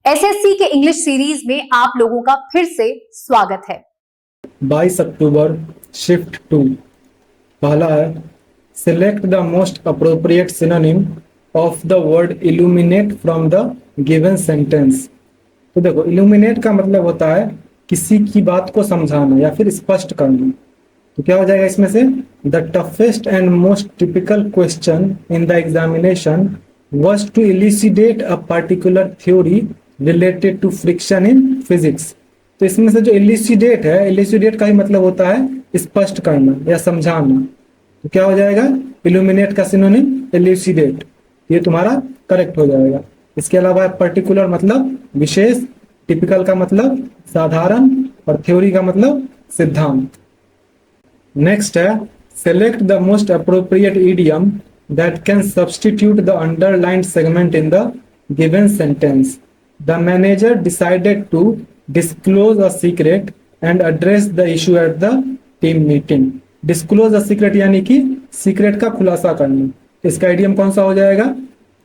SSC के English series में आप लोगों का फिर से स्वागत है। 22 अक्टूबर शिफ्ट 2। पहला है select the most appropriate synonym of the word illuminate from the given sentence. तो देखो, इल्यूमिनेट का मतलब होता है किसी की बात को समझाना या फिर स्पष्ट करना। तो क्या हो जाएगा इसमें से, the toughest and most typical question in the examination was to elucidate a particular theory related to friction in physics। तो इसमें से जो elucidate है, elucidate का ही मतलब होता है स्पष्ट करना या समझाना। तो क्या हो जाएगा, illuminate का सिनोनिम elucidate, ये तुम्हारा करेक्ट हो जाएगा। इसके अलावा पर्टिकुलर मतलब विशेष, टिपिकल का मतलब साधारण और थ्योरी का मतलब सिद्धांत। नेक्स्ट है select the most appropriate idiom that can substitute the underlined segment in the given sentence. The manager decided to disclose a secret and address the issue at the team meeting. Disclose a secret यानी कि secret का खुलासा करना। इसका idiom कौन सा हो जाएगा,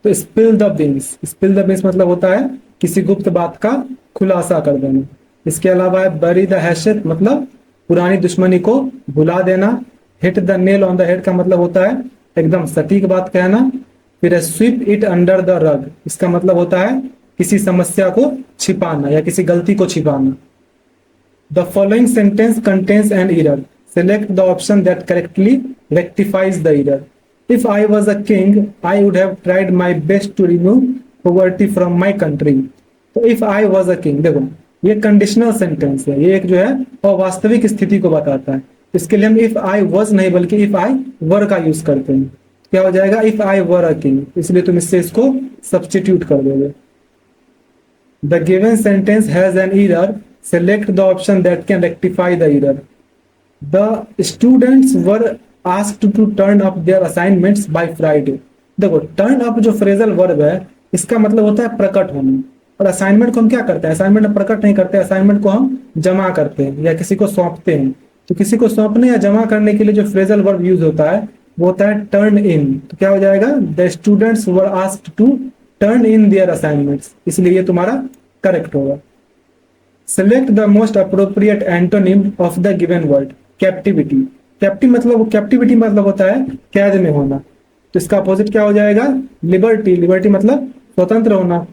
तो spill the beans। spill the beans मतलब होता है किसी गुप्त बात का खुलासा कर देना। इसके अलावा bury the hatchet मतलब पुरानी दुश्मनी को भुला देना। hit the nail on the head का मतलब होता है एकदम सटीक बात कहना। फिर sweep it under the rug, इसका मतलब होता है किसी समस्या को छिपाना या किसी गलती को छिपाना। The following sentence contains an error, select the option that correctly rectifies the error. If I was a king I would have tried my best to remove poverty from my country. तो if I was a king, देखो ये conditional sentence है, ये एक जो है अवास्तविक स्थिति को बताता है। इसके लिए हम इफ आई वॉज नहीं बल्कि इफ आई वर का यूज करते हैं। क्या हो जाएगा, if I were a king, इसलिए तुम इससे इसको सब्स्टिट्यूट कर दोगे। The given sentence has an error, select the option that can rectify the error. The students were asked to turn up their assignments by Friday. देखो turn up जो phrasal verb है, इसका मतलब होता है प्रकट होना। और असाइनमेंट को हम क्या करते हैं, असाइनमेंट में प्रकट नहीं करते, असाइनमेंट को हम जमा करते हैं या किसी को सौंपते हैं। तो किसी को सौंपने या जमा करने के लिए जो फ्रेजल वर्ब यूज होता है वो होता है टर्न इन। तो क्या हो जाएगा, the students were asked to turn in their assignments, इसलिए ये तुम्हारा करेक्ट होगा। Select the most appropriate antonym of the given word, captivity. Captivity मतलब होता है कैद में होना। तो इसका अपोजिट क्या हो जाएगा, लिबर्टी। लिबर्टी मतलब स्वतंत्र होना।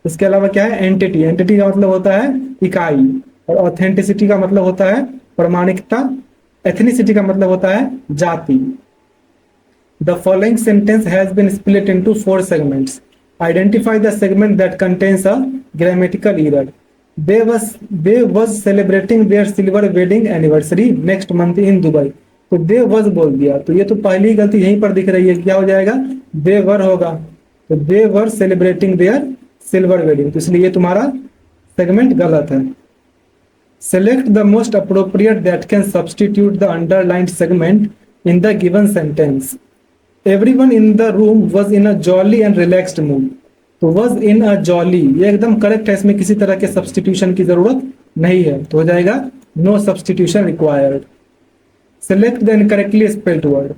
इसके अलावा क्या है, एंटिटी। एंटिटी का मतलब होता है इकाई। और ऑथेंटिसिटी का मतलब होता है प्रामाणिकता। एथनिसिटी का मतलब होता है जाति। The following sentence has been split into 4 segments, identify the segment that contains a grammatical error. They was celebrating their silver wedding anniversary next month in Dubai. तो दे वाज बोल दिया, तो ये तो पहली गलती यहीं पर दिख रही है। क्या हो जाएगा, दे वर होगा। तो they were celebrating their silver wedding, तो इसलिए ये तुम्हारा सेगमेंट गलत है। Select the most appropriate that can substitute the underlined segment in the given sentence. Everyone in the room was in a jolly and relaxed mood. तो was in a jolly ये एकदम correct है, इसमें किसी तरह के सब्सटीट्यूशन की जरूरत नहीं है। तो हो जाएगा no substitution required. Select the incorrectly spelled word.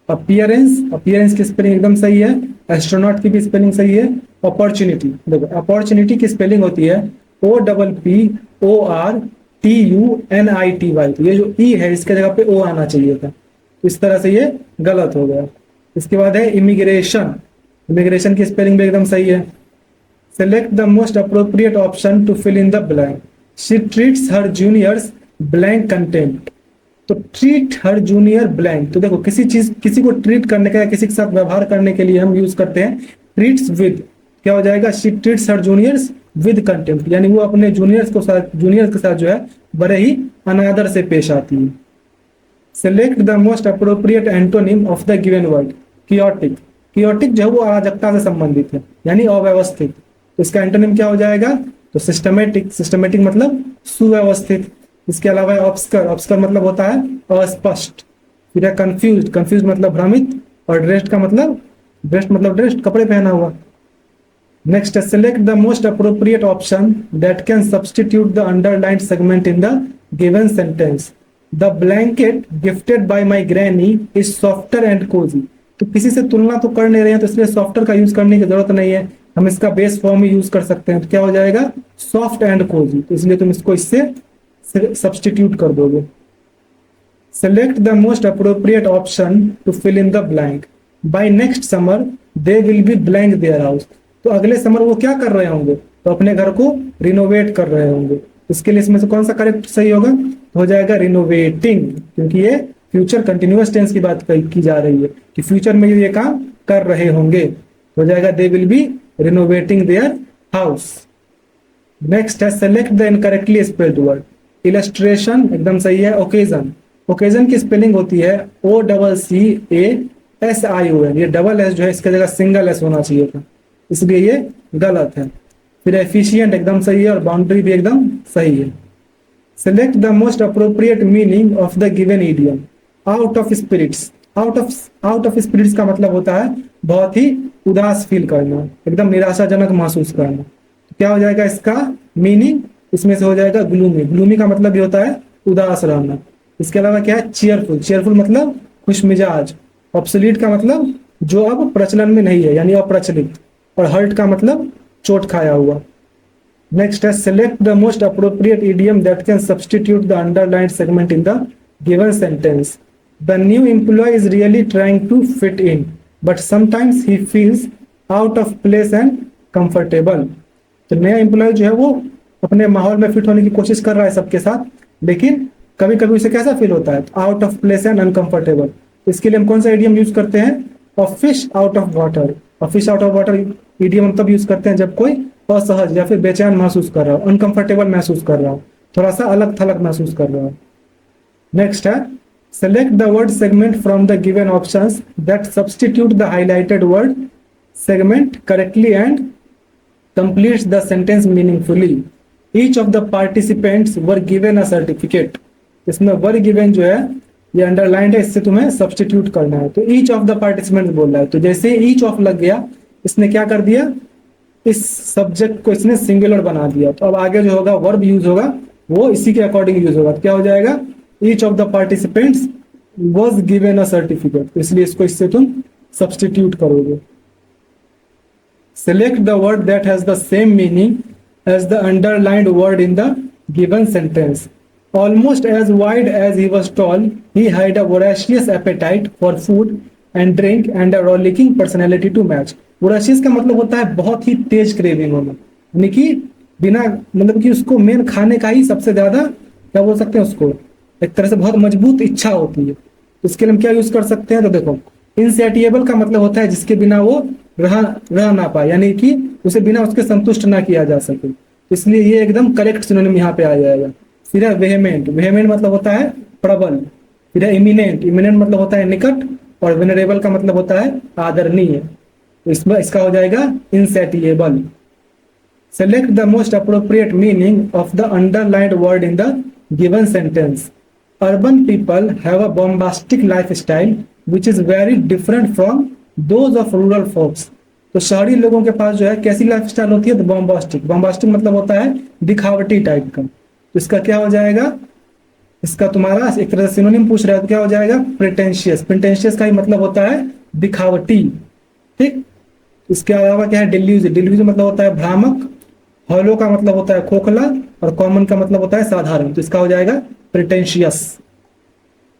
Appearance की स्पेलिंग एकदम सही है, एस्ट्रोनॉट की भी स्पेलिंग सही है। अपॉर्चुनिटी, देखो अपॉर्चुनिटी की स्पेलिंग होती है OPPORTUNITY। तो ये जो ई है इसके जगह पे ओ आना चाहिए था, इस तरह से ये गलत हो गया। इसके बाद है इमिग्रेशन। इमिग्रेशन की स्पेलिंग भी एकदम सही है। Select the most appropriate option to fill in the blank. She treats her juniors blank contempt. तो ट्रीट हर जूनियर ब्लैंक, तो देखो किसी को ट्रीट करने का या किसी के साथ व्यवहार करने के लिए हम यूज करते हैं ट्रीट्स विद। क्या हो जाएगा, she treats her juniors with contempt, यानी वो अपने जूनियर्स के साथ जो है बड़े ही अनादर से पेश आती है। Select the most appropriate antonym of the given word, chaotic. Chaotic जो है वो अराजकता से संबंधित है यानी अव्यवस्थित। तो इसका एंटोनिम क्या हो जाएगा, तो सिस्टमेटिक। सिस्टमेटिक मतलब सुव्यवस्थित। इसके अलावा ऑब्स्कर। ऑब्स्कर मतलब होता है अस्पष्ट। फिर है कंफ्यूज। कंफ्यूज मतलब भ्रमित। और ड्रेस्ड का मतलब ड्रेस्ड कपड़े पहना हुआ। Next, select the most appropriate option that can substitute the underlined segment in the given sentence. The blanket gifted by my granny is softer and cozy. तो किसी से तुलना तो कर नहीं रहे हैं, तो इसलिए सॉफ्टर का यूज करने की जरूरत नहीं है, हम इसका बेस फॉर्म ही यूज कर सकते हैं। तो क्या हो जाएगा, सॉफ्ट एंड कोजी, तो इसलिए तुम इसको इससे सब्सटीट्यूट कर दोगे। Select the most appropriate option to fill in the blank, by next summer they will be blank their house. तो अगले समर वो क्या कर रहे होंगे, तो अपने घर को रिनोवेट कर रहे होंगे। इसके लिए इसमें से कौन सा करेक्ट सही होगा, तो हो जाएगा रिनोवेटिंग, क्योंकि ये फ्यूचर कंटिन्यूअस टेंस की बात की जा रही है कि फ्यूचर में ये काम कर रहे होंगे। हो जाएगा they will be renovating their house. Next है select the incorrectly spelled word. Illustration एकदम सही है। ओकेजन, ओकेजन की स्पेलिंग होती है OCCASION, ये डबल एस जो है इसके जगह सिंगल एस होना चाहिए था, इसलिए ये गलत है। फिर एफिशिएंट एकदम सही है और बाउंड्री भी एकदम सही है। Select the most appropriate meaning of the given idiom. Out of spirits, out of spirits का मतलब होता है बहुत ही उदास फील करना, एकदम निराशाजनक महसूस करना। तो क्या हो जाएगा इसका मीनिंग, इसमें से हो जाएगा ग्लूमी। ग्लूमी का मतलब भी होता है उदास रहना। इसके अलावा क्या है, चीयरफुल, चीयरफुल मतलब खुश मिजाज। ऑब्सोलीट का मतलब जो अब प्रचलन में नहीं है, यानी अप्रचलित। और हर्ट का मतलब चोट खाया हुआ। नेक्स्ट है select the most appropriate idiom that can substitute the underlined segment in the given sentence. The new employ is really trying to fit in but sometimes he feels out of place and comfortable. तो नया employ जो है वो अपने माहौल में fit होने की कोशिश कर रहा है सबके साथ, लेकिन कभी कभी उसे कैसा फील होता है, out of place and uncomfortable. इसके लिए हम कौन सा इडियम यूज करते हैं, a fish out of water. A fish out of water idiom हम तब यूज करते हैं जब कोई असहज या फिर बेचैन महसूस कर रहा हो, अनकंफर्टेबल महसूस कर रहा हो, थोड़ा सा अलग थलग महसूस कर रहा हो। नेक्स्ट है select the word segment from the given options that substitute the highlighted word segment correctly and completes the sentence meaningfully. Each of the participants were given a certificate. इसमें were given जो है ये underlined है, इससे तुम्हें substitute करना है। तो each of the participants बोल रहा है, तो जैसे each of लग गया, इसने क्या कर दिया, इस सब्जेक्ट को इसने सिंगुलर बना दिया। तो अब आगे जो होगा वर्ब यूज होगा वो इसी के अकॉर्डिंग यूज होगा। तो क्या हो जाएगा, each of the participants was given a certificate, तो इसलिए इसको इससे तुम सब्सटीट्यूट करोगे। Select the word that has the same meaning as the underlined word in the given sentence. Almost as wide as he was tall, he had a voracious appetite for food and drink and a rollicking personality to match. Voracious का मतलब होता है बहुत ही तेज craving होना, यानी कि बिना मतलब कि उसको मेन खाने का ही सबसे ज्यादा क्या बोल सकते हैं, उसको एक तरह से बहुत मजबूत इच्छा होती है। तो इसके लिए हम क्या यूज कर सकते हैं, तो देखो इनसैटिएबल का मतलब होता है जिसके बिना वो रह ना पाए, यानी कि उसे बिना उसके संतुष्ट ना किया जा सके। इसलिए ये एकदम करेक्ट सिनोनिम यहाँ पे आ जाएगा। फिर है वेहेमेंट, वेहेमेंट मतलब होता है प्रबल। फिर है इमिनेंट, इमिनेंट मतलब होता है निकट। और वेनरेबल का मतलब होता है आदरणीय। तो इसमें इसका हो जाएगा insatiable. Select the most appropriate meaning of the underlined word in the given sentence. Urban people have a bombastic life style which is very different from those of rural folks. तो शहरी लोगों के पास जो है कैसी लाइफ स्टाइल होती है, तो बॉम्बास्टिक। बॉम्बास्टिक मतलब होता है दिखावटी टाइप का। तो इसका क्या हो जाएगा, इसका तुम्हारा एक तरह से सिनोनिम पूछ रहा है, तो क्या हो जाएगा प्रिटेंशियस। प्रिटेंशियस का ही मतलब होता है दिखावटी, ठीक। इसके अलावा क्या है डिल्यूज, डिल्यूज मतलब होता है भ्रामक। हॉलो का मतलब होता है खोखला और कॉमन का मतलब होता है साधारण। तो इसका हो जाएगा pretentious.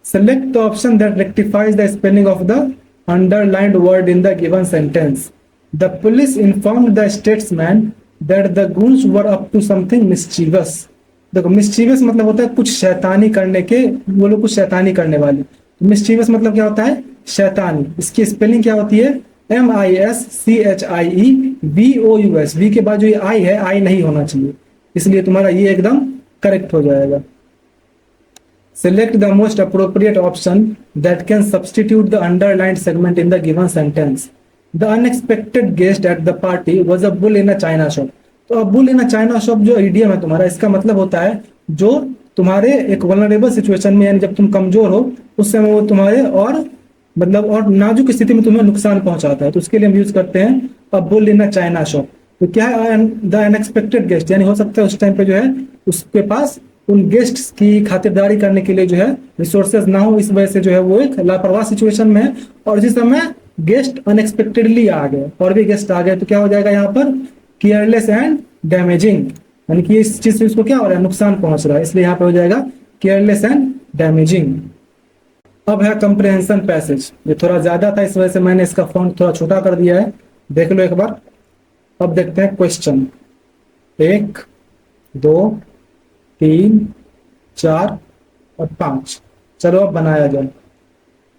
Select the option that rectifies the spelling of the underlined word in the given sentence. The police informed the statesman that the goons were up to something mischievous. देखो mischievous मतलब होता है कुछ शैतानी करने के, वो लोग कुछ शैतानी करने वाले। mischievous मतलब क्या होता है, शैतानी। इसकी स्पेलिंग क्या होती है, MISCHIEVOUS। V के बाद जो ये I है, I नहीं होना चाहिए, इसलिए तुम्हारा ये एकदम करेक्ट हो जाएगा। Select the most appropriate option that can substitute the underlined segment in the given sentence. The unexpected guest at the party was a bull in a china shop. तो अब bull in a China shop जो idiom है तुम्हारा, इसका मतलब होता है जो तुम्हारे एक वल्नरेबल सिचुएशन में, यानी जब तुम कमजोर हो उस समय वो तुम्हारे और मतलब और नाजुक स्थिति में तुम्हें नुकसान पहुंचाता है। तो उसके लिए हम यूज करते हैं a bull in a China shop. तो क्या है, द अनएक्सपेक्टेड गेस्ट, यानी हो सकता है उस टाइम पे जो है उसके पास उन गेस्ट्स की खातिरदारी करने के लिए जो है रिसोर्सेज ना हो, इस वजह से जो है वो एक लापरवाह सिचुएशन में है और इसी समय गेस्ट अनएक्सपेक्टेडली आ गए, और भी गेस्ट आ गए, तो क्या हो जाएगा यहाँ पर केयरलेस एंड डैमेजिंग, यानी कि इस चीज से इसको क्या हो रहा है, नुकसान पहुंच रहा है, इसलिए यहाँ पे हो जाएगा केयरलेस एंड डैमेजिंग। अब है कंप्रहेंशन पैसेज, ये थोड़ा ज्यादा था इस वजह से मैंने इसका फॉन्ट थोड़ा छोटा कर दिया है, देख लो एक बार। अब देखते हैं क्वेश्चन 1, 2, 3, 4 और 5। चलो अब बनाया जाए।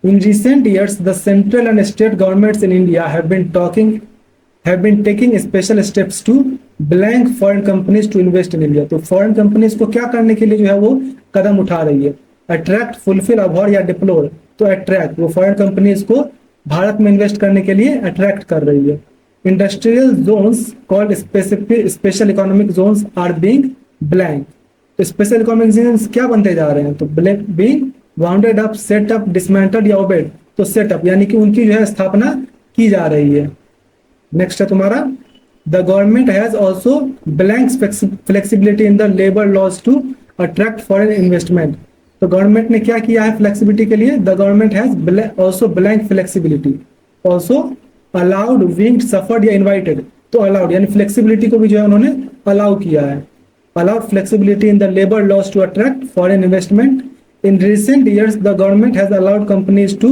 In recent years, the central and state governments in India have been taking special steps to blank foreign companies to invest in India। तो foreign companies को क्या करने के लिए जो है वो कदम उठा रही है, अट्रैक्ट, फुलफिल, अभॉर या डिप्लोर। तो अट्रैक्ट, वो फॉरेन कंपनीज को भारत में इन्वेस्ट करने के लिए अट्रैक्ट कर रही है। Industrial zones called special economic zones are being blank. तो स्पेशल इकोनॉमिक जोन्स क्या बनते जा रहे हैं, तो being bounded up, set up, dismantled या ओबेड। तो सेटअप यानी कि उनकी जो है स्थापना की जा रही है। नेक्स्ट है तुम्हारा, the government has also blank flexibility in the labour laws to attract foreign investment. तो गवर्नमेंट ने क्या किया है फ्लेक्सिबिलिटी के लिए, the government has also blank flexibility, also allowed, winged, suffered या इन्वाइटेड। तो अलाउड यानी फ्लेक्सिबिलिटी को भी जो है उन्होंने अलाउ किया है, allowed flexibility in the labour laws to attract foreign investment. In recent years, the government has allowed companies to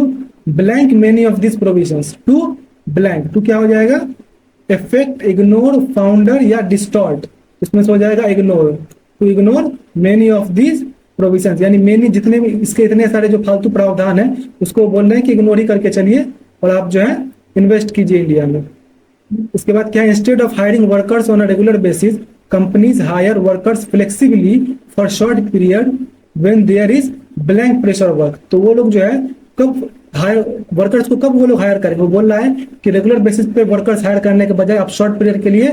blank many of these provisions. To blank, to क्या हो जाएगा, affect, ignore, founder या distort। इसमें से हो जाएगा ignore, to ignore many of these provisions, यानी many जितने भी इसके इतने सारे जो फालतू प्रावधान है उसको बोल रहे हैं कि इग्नोर ही करके चलिए और आप जो है इन्वेस्ट कीजिए इंडिया में। इसके बाद क्या है, instead of hiring workers on a regular basis, companies hire workers flexibly for short period when there is blank pressure work. तो वो लोग जो है कब हायर वर्कर्स को कब वो लोग हायर करेंगे, वो बोल रहा है कि रेगुलर बेसिस पे वर्कर्स हायर करने के बजाय आप शॉर्ट पीरियड के लिए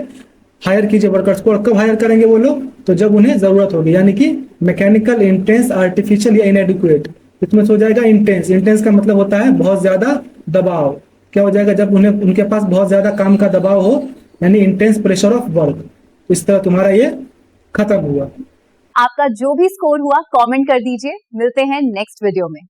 हायर कीजिए वर्कर्स को। और कब हायर करेंगे वो लोग, तो जब उन्हें जरूरत होगी, यानी कि मैकेनिकल, इंटेंस, आर्टिफिशियल या इनएडिक्वेट। इसमें से हो जाएगा इंटेंस। इंटेंस का मतलब होता है बहुत ज्यादा दबाव। क्या हो जाएगा, जब उन्हें उनके पास बहुत ज्यादा काम का दबाव हो, यानी इंटेंस प्रेशर ऑफ वर्क। इस तरह तुम्हारा ये खत्म हुआ। आपका जो भी स्कोर हुआ कमेंट कर दीजिए। मिलते हैं नेक्स्ट वीडियो में।